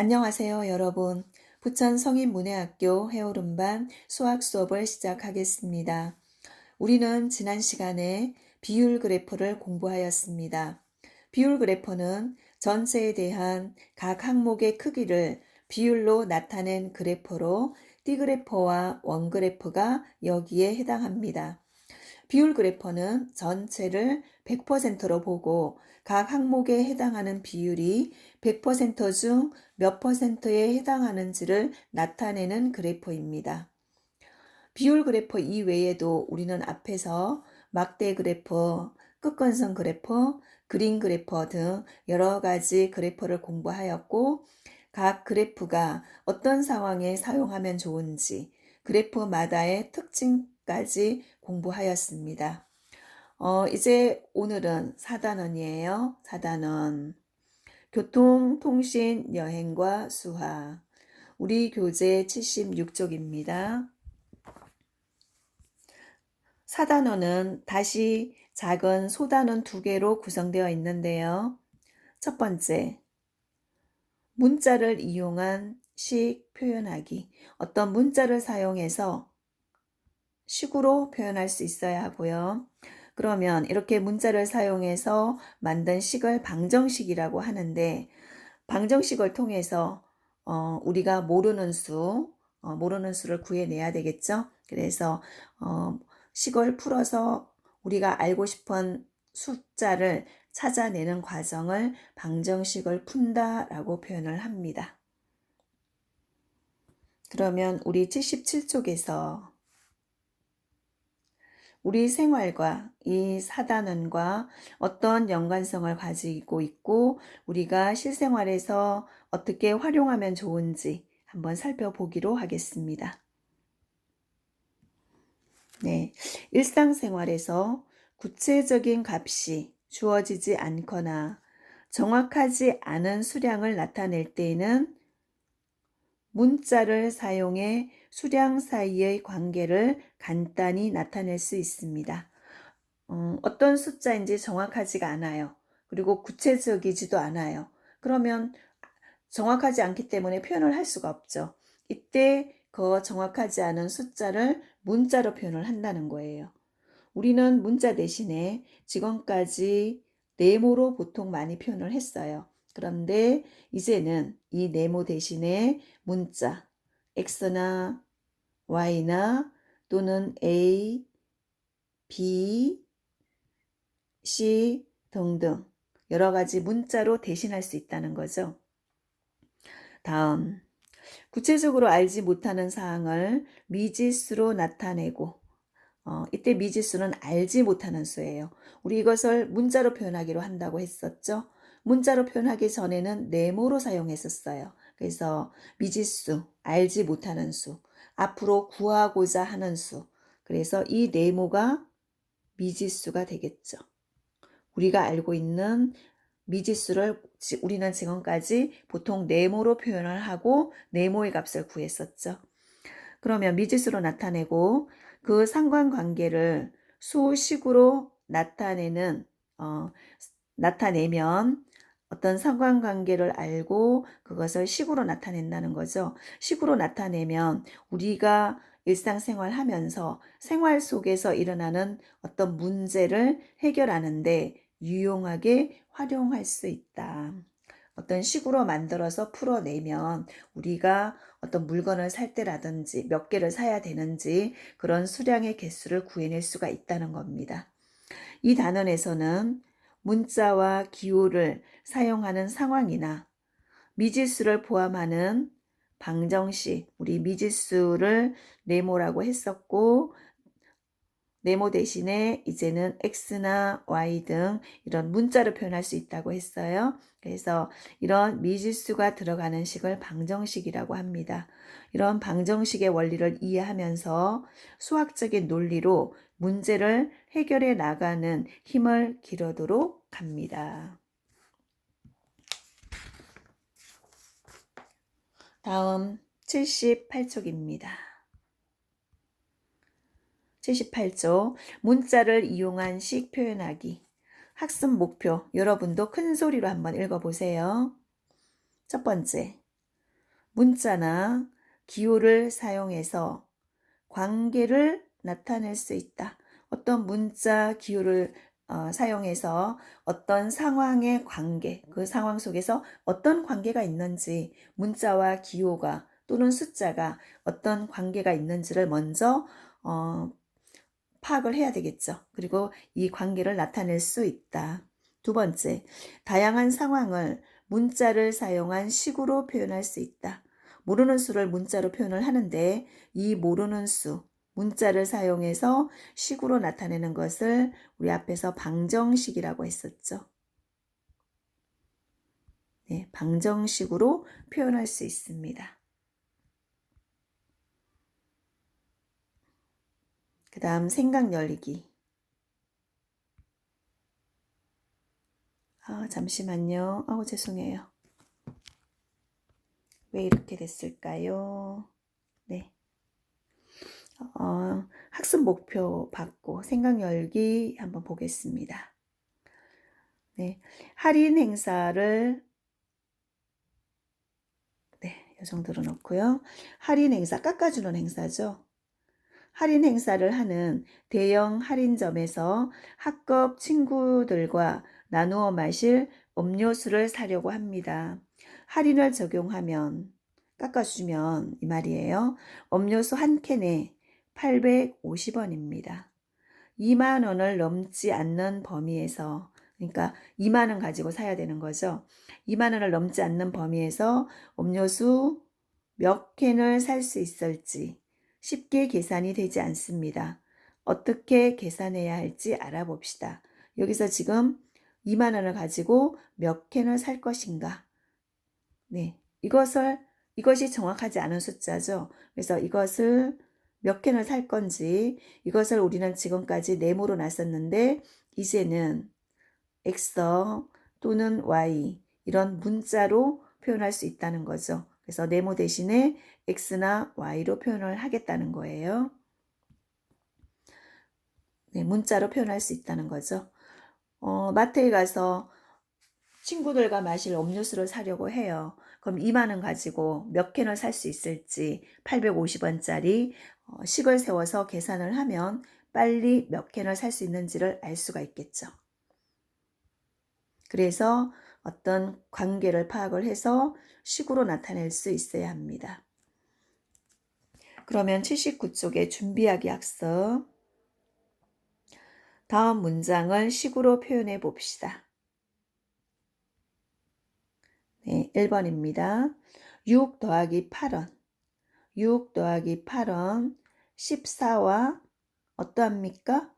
안녕하세요, 여러분. 부천 성인문예학교 해오름반 수학 수업을 시작하겠습니다. 우리는 지난 시간에 비율 그래프를 공부하였습니다. 비율 그래프는 전체에 대한 각 항목의 크기를 비율로 나타낸 그래프로 D그래프와 원그래프가 여기에 해당합니다. 비율 그래퍼는 전체를 100%로 보고 각 항목에 해당하는 비율이 100%중 몇 퍼센트에 해당하는지를 나타내는 그래프입니다. 비율 그래프 이외에도 우리는 앞에서 막대 그래프, 끝건선 그래프, 그린 그래프 등 여러 가지 그래프를 공부하였고 각 그래프가 어떤 상황에 사용하면 좋은지 그래프마다의 특징까지 공부하였습니다. 이제 오늘은 4단원이에요. 4단원. 교통, 통신, 여행과 수학. 우리 교재 76쪽입니다. 4단원은 다시 작은 소단원 2개로 구성되어 있는데요. 첫 번째, 문자를 이용한 식 표현하기. 어떤 문자를 사용해서 식으로 표현할 수 있어야 하고요. 그러면 이렇게 문자를 사용해서 만든 식을 방정식이라고 하는데 방정식을 통해서 우리가 모르는 수를 구해내야 되겠죠. 그래서 식을 풀어서 우리가 알고 싶은 숫자를 찾아내는 과정을 방정식을 푼다라고 표현을 합니다. 그러면 우리 77쪽에서 우리 생활과 이 4단원과 어떤 연관성을 가지고 있고 우리가 실생활에서 어떻게 활용하면 좋은지 한번 살펴보기로 하겠습니다. 네, 일상생활에서 구체적인 값이 주어지지 않거나 정확하지 않은 수량을 나타낼 때에는 문자를 사용해 수량 사이의 관계를 간단히 나타낼 수 있습니다. 어떤 숫자인지 정확하지가 않아요. 그리고 구체적이지도 않아요. 그러면 정확하지 않기 때문에 표현을 할 수가 없죠. 이때 그 정확하지 않은 숫자를 문자로 표현을 한다는 거예요. 우리는 문자 대신에 지금까지 네모로 보통 많이 표현을 했어요. 그런데 이제는 이 네모 대신에 문자 X나 Y나 또는 A, B, C 등등 여러 가지 문자로 대신할 수 있다는 거죠. 다음, 구체적으로 알지 못하는 사항을 미지수로 나타내고 이때 미지수는 알지 못하는 수예요. 우리 이것을 문자로 표현하기로 한다고 했었죠. 문자로 표현하기 전에는 네모로 사용했었어요. 그래서 미지수, 알지 못하는 수, 앞으로 구하고자 하는 수. 그래서 이 네모가 미지수가 되겠죠. 우리가 알고 있는 미지수를 우리는 지금까지 보통 네모로 표현을 하고 네모의 값을 구했었죠. 그러면 미지수로 나타내고 그 상관관계를 수식으로 나타내면 어떤 상관관계를 알고 그것을 식으로 나타낸다는 거죠. 식으로 나타내면 우리가 일상생활 하면서 생활 속에서 일어나는 어떤 문제를 해결하는데 유용하게 활용할 수 있다. 어떤 식으로 만들어서 풀어내면 우리가 어떤 물건을 살 때라든지 몇 개를 사야 되는지 그런 수량의 개수를 구해낼 수가 있다는 겁니다. 이 단원에서는 문자와 기호를 사용하는 상황이나 미지수를 포함하는 방정식, 우리 미지수를 네모라고 했었고 네모 대신에 이제는 X나 Y 등 이런 문자로 표현할 수 있다고 했어요. 그래서 이런 미지수가 들어가는 식을 방정식이라고 합니다. 이런 방정식의 원리를 이해하면서 수학적인 논리로 문제를 해결해 나가는 힘을 기르도록 합니다. 다음 78쪽입니다. 78조 문자를 이용한 식 표현하기. 학습 목표 여러분도 큰 소리로 한번 읽어보세요. 첫 번째, 문자나 기호를 사용해서 관계를 나타낼 수 있다. 어떤 문자, 기호를 사용해서 어떤 상황의 관계, 그 상황 속에서 어떤 관계가 있는지, 문자와 기호가 또는 숫자가 어떤 관계가 있는지를 먼저 파악을 해야 되겠죠. 그리고 이 관계를 나타낼 수 있다. 두 번째, 다양한 상황을 문자를 사용한 식으로 표현할 수 있다. 모르는 수를 문자로 표현을 하는데 이 모르는 수, 문자를 사용해서 식으로 나타내는 것을 우리 앞에서 방정식이라고 했었죠. 네, 방정식으로 표현할 수 있습니다. 그 다음 생각 열리기. 잠시만요. 죄송해요. 왜 이렇게 됐을까요? 네. 학습 목표 받고 생각 열기 한번 보겠습니다. 네. 할인 행사를 이 정도로 놓고요. 할인 행사, 깎아주는 행사죠. 할인 행사를 하는 대형 할인점에서 학급 친구들과 나누어 마실 음료수를 사려고 합니다. 할인을 적용하면, 깎아주면 이 말이에요. 음료수 한 캔에 850원입니다. 2만 원을 넘지 않는 범위에서, 그러니까 2만 원 가지고 사야 되는 거죠. 2만 원을 넘지 않는 범위에서 음료수 몇 캔을 살 수 있을지 쉽게 계산이 되지 않습니다. 어떻게 계산해야 할지 알아봅시다. 여기서 지금 2만 원을 가지고 몇 캔을 살 것인가? 네, 이것이 정확하지 않은 숫자죠. 그래서 이것을 몇 캔을 살 건지, 이것을 우리는 지금까지 네모로 놨었는데 이제는 X 또는 Y 이런 문자로 표현할 수 있다는 거죠. 그래서 네모 대신에 X나 Y로 표현을 하겠다는 거예요. 네, 문자로 표현할 수 있다는 거죠. 마트에 가서 친구들과 마실 음료수를 사려고 해요. 그럼 2만 원 가지고 몇 캔을 살 수 있을지 850원짜리 식을 세워서 계산을 하면 빨리 몇 캔을 살 수 있는지를 알 수가 있겠죠. 그래서 어떤 관계를 파악을 해서 식으로 나타낼 수 있어야 합니다. 그러면 79쪽에 준비하기 학습. 다음 문장을 식으로 표현해 봅시다. 네, 1번입니다. 6 더하기 8원. 6 더하기 8원 14와 어떠합니까?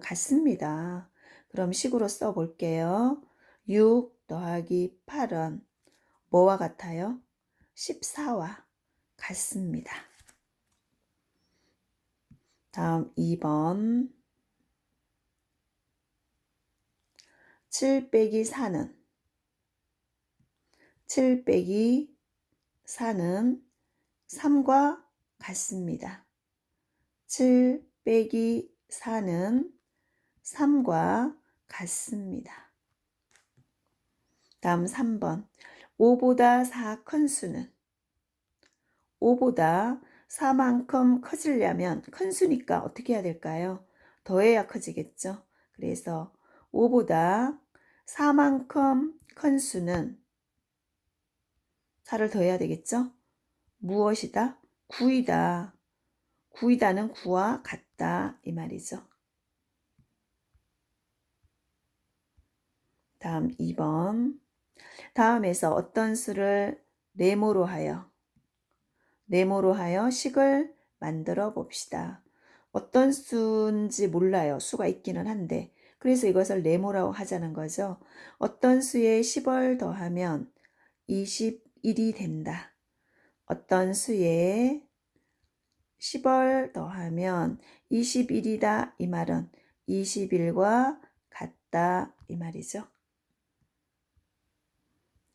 같습니다. 그럼 식으로 써볼게요. 6 더하기 8원 뭐와 같아요? 14와 같습니다. 다음 2번 7 빼기 4는 7 빼기 4는 3과 같습니다. 7 빼기 4는 3과 같습니다. 다음 3번 5보다 4 큰 수는 5보다 4만큼 커지려면 큰 수니까 어떻게 해야 될까요? 더해야 커지겠죠. 그래서 5보다 4만큼 큰 수는 4를 더해야 되겠죠. 무엇이다? 9이다. 9이다는 9와 같다 이 말이죠. 다음 2번 다음에서 어떤 수를 네모로 하여 식을 만들어 봅시다. 어떤 수인지 몰라요. 수가 있기는 한데 그래서 이것을 네모라고 하자는 거죠. 어떤 수에 10을 더하면 21이 된다. 어떤 수에 10을 더하면 21이다 이 말은 21과 같다 이 말이죠.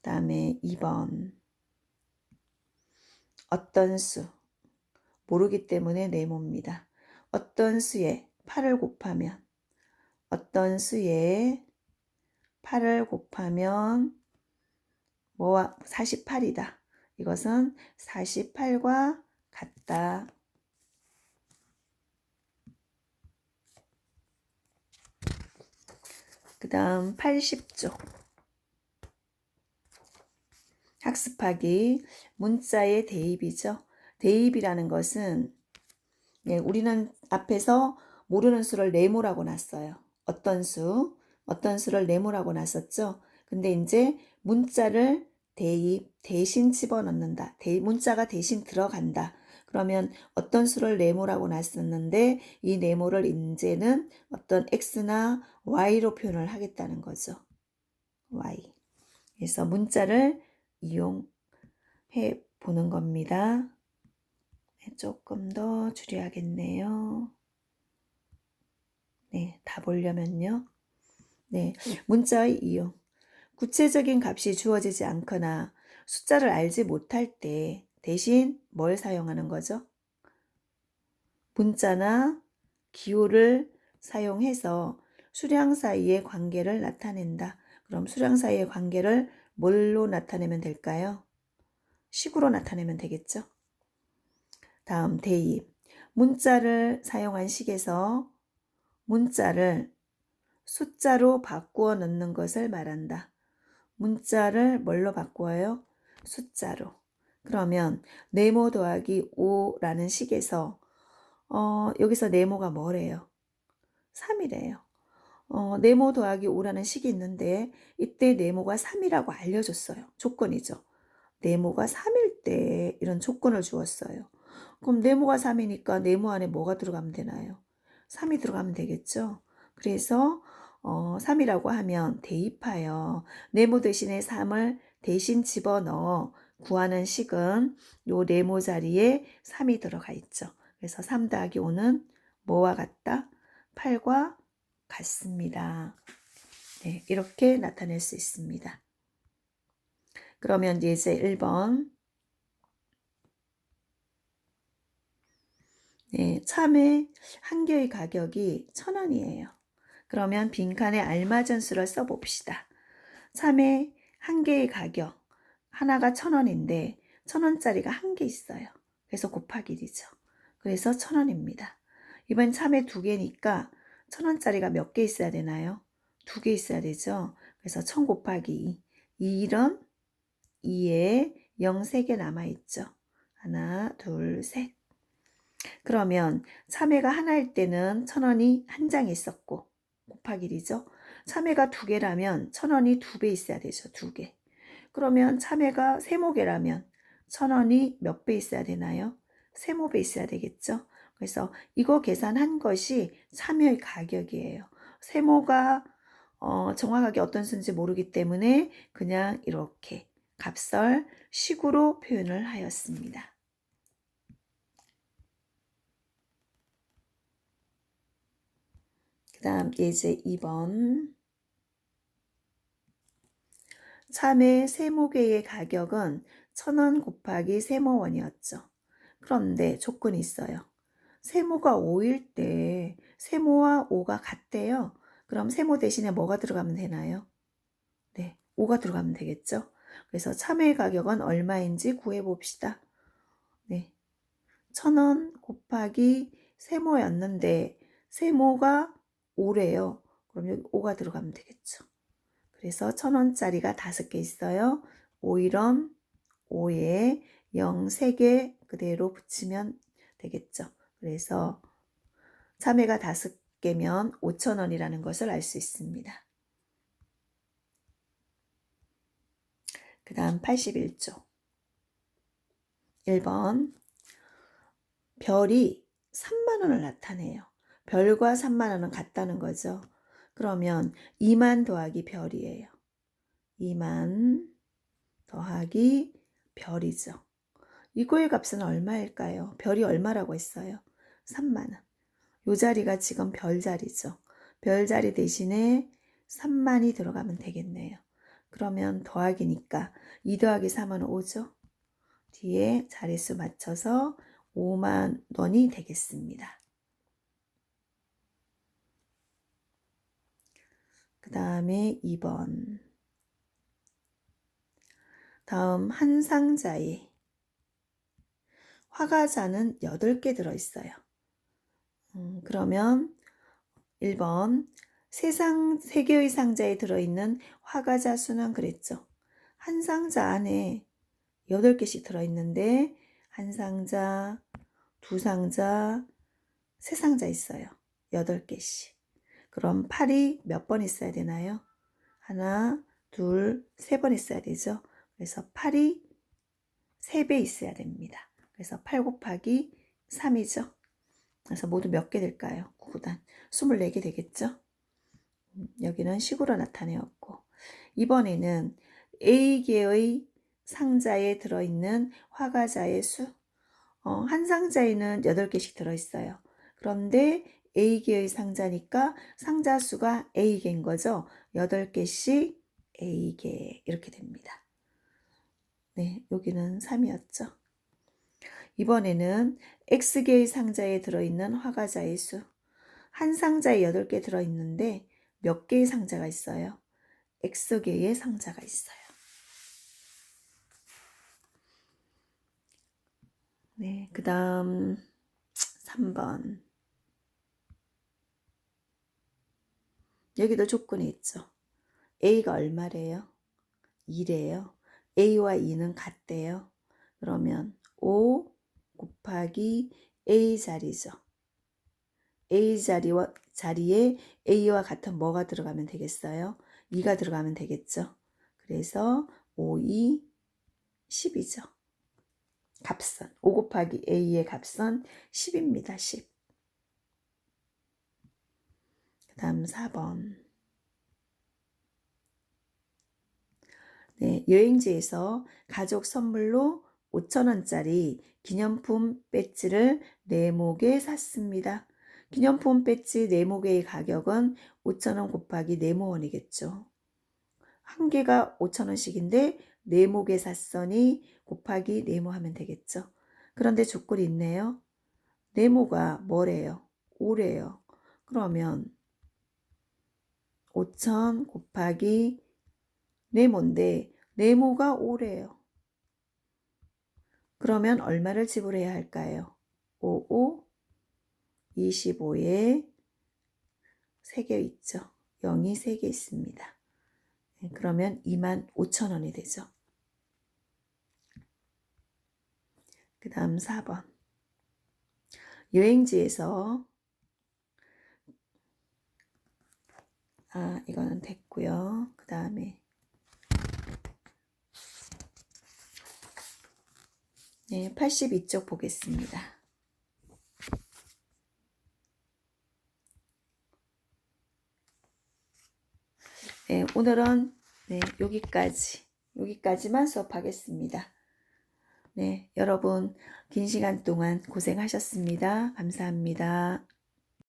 다음에 2번 어떤 수 모르기 때문에 네모입니다. 어떤 수에 8을 곱하면 어떤 수에 8을 곱하면 뭐와 48이다. 이것은 48과 같다. 그 다음 80쪽. 학습하기. 문자의 대입이죠. 대입이라는 것은 우리는 앞에서 모르는 수를 네모라고 놨어요. 어떤 수를 네모라고 놨었죠. 근데 이제 문자를 대입, 대신 집어넣는다. 문자가 대신 들어간다. 그러면 어떤 수를 네모라고 놨었는데 이 네모를 이제는 어떤 x나 y로 표현을 하겠다는 거죠. y. 그래서 문자를 이용해 보는 겁니다. 조금 더 줄여야겠네요. 네, 다 보려면요. 네, 문자의 이용. 구체적인 값이 주어지지 않거나 숫자를 알지 못할 때 대신 뭘 사용하는 거죠? 문자나 기호를 사용해서 수량 사이의 관계를 나타낸다. 그럼 수량 사이의 관계를 뭘로 나타내면 될까요? 식으로 나타내면 되겠죠? 다음 대입. 문자를 사용한 식에서 문자를 숫자로 바꾸어 넣는 것을 말한다. 문자를 뭘로 바꾸어요? 숫자로. 그러면 네모 더하기 5라는 식에서 여기서 네모가 뭐래요? 3이래요. 네모 더하기 5라는 식이 있는데 이때 네모가 3이라고 알려줬어요. 조건이죠. 네모가 3일 때 이런 조건을 주었어요. 그럼 네모가 3이니까 네모 안에 뭐가 들어가면 되나요? 3이 들어가면 되겠죠. 그래서 3이라고 하면 대입하여 네모 대신에 3을 대신 집어넣어 구하는 식은 요 네모 자리에 3이 들어가 있죠. 그래서 3 더하기 5는 뭐와 같다? 8과 같습니다. 네, 이렇게 나타낼 수 있습니다. 그러면 이제 1번. 네, 참외 한 개의 가격이 1,000원이에요. 그러면 빈칸에 알맞은 수를 써봅시다. 참외 한 개의 가격, 하나가 1,000원인데 1,000원짜리가 한 개 있어요. 그래서 곱하기 1이죠. 그래서 1,000원입니다. 이번 참외 두 개니까 1,000원짜리가 몇 개 있어야 되나요? 두 개 있어야 되죠. 그래서 1,000 곱하기 2. 2은 2에 0 3개 남아있죠. 하나, 둘, 셋. 그러면 참외가 하나일 때는 1,000원이 한 장에 있었고 곱하기 1이죠. 참외가 두 개라면 1,000원이 두 배 있어야 되죠. 두 개. 그러면 참외가 세모개라면 1,000원이 몇 배 있어야 되나요? 세모배 있어야 되겠죠. 그래서 이거 계산한 것이 참외의 가격이에요. 세모가 정확하게 어떤 수인지 모르기 때문에 그냥 이렇게 값을 식으로 표현을 하였습니다. 그 다음 예제 2번. 참외 세모개의 가격은 1,000원 곱하기 세모원이었죠. 그런데 조건이 있어요. 세모가 5일 때 세모와 5가 같대요. 그럼 세모 대신에 뭐가 들어가면 되나요? 네, 5가 들어가면 되겠죠. 그래서 참외 가격은 얼마인지 구해봅시다. 네, 1,000원 곱하기 세모였는데 세모가 5래요. 그럼 여기 5가 들어가면 되겠죠. 그래서 1,000원짜리가 5개 있어요. 5일원 5에 0 3개 그대로 붙이면 되겠죠. 그래서 참외가 5개면 5,000원이라는 것을 알 수 있습니다. 그 다음 81쪽. 1번. 별이 3만 원을 나타내요. 별과 3만 원은 같다는 거죠. 그러면 2만 더하기 별이에요. 2만 더하기 별이죠. 이거의 값은 얼마일까요? 별이 얼마라고 했어요? 3만 원. 요 자리가 지금 별 자리죠. 별 자리 대신에 3만이 들어가면 되겠네요. 그러면 더하기니까 2 더하기 3은 5죠. 뒤에 자릿수 맞춰서 5만 원이 되겠습니다. 그 다음에 2번. 다음 한 상자에 화과자는 8개 들어있어요. 그러면 1번 3개의 상자에 들어있는 화과자 수는 그랬죠. 한 상자 안에 8개씩 들어있는데 한 상자, 두 상자, 세 상자 있어요. 8개씩. 그럼 8이 몇 번 있어야 되나요? 하나, 둘, 3번 있어야 되죠. 그래서 8이 3배 있어야 됩니다. 그래서 8 곱하기 3이죠. 그래서 모두 몇 개 될까요? 9단. 24개 되겠죠? 여기는 식으로 나타내었고, 이번에는 A개의 상자에 들어있는 화과자의 수. 한 상자에는 8개씩 들어있어요. 그런데 A개의 상자니까 상자 수가 A개인 거죠. 8개씩 A개 이렇게 됩니다. 네, 여기는 3이었죠. 이번에는 X개의 상자에 들어있는 화과자의 수. 한 상자에 8개 들어있는데 몇 개의 상자가 있어요? X개의 상자가 있어요. 네, 그 다음 3번. 여기도 조건이 있죠. A가 얼마래요? 2래요. A와 2는 같대요. 그러면 5 곱하기 A 자리죠. A 자리에 A와 같은 뭐가 들어가면 되겠어요? 2가 들어가면 되겠죠. 그래서 5, 2, 10이죠. 값은 5 곱하기 A의 값은 10입니다. 10. 그 다음 4번. 네, 여행지에서 가족 선물로 5,000원짜리 기념품 배지를 4목에 샀습니다. 기념품 배지 4목의 가격은 5,000원 곱하기 4모원이겠죠. 한 개가 5,000원씩인데 4목에 샀으니 곱하기 4모 하면 되겠죠. 그런데 조건이 있네요. 4모가 뭐래요? 5래요. 그러면 5,000 곱하기 4모인데 4모가 5래요. 그러면 얼마를 지불해야 할까요? 5, 5, 25에 3개 있죠. 0이 3개 있습니다. 그러면 25,000원이 되죠. 그 다음 4번. 여행지에서 이거는 됐고요. 그 다음에 네, 82쪽 보겠습니다. 네, 오늘은 네, 여기까지만 수업하겠습니다. 네, 여러분 긴 시간 동안 고생하셨습니다. 감사합니다.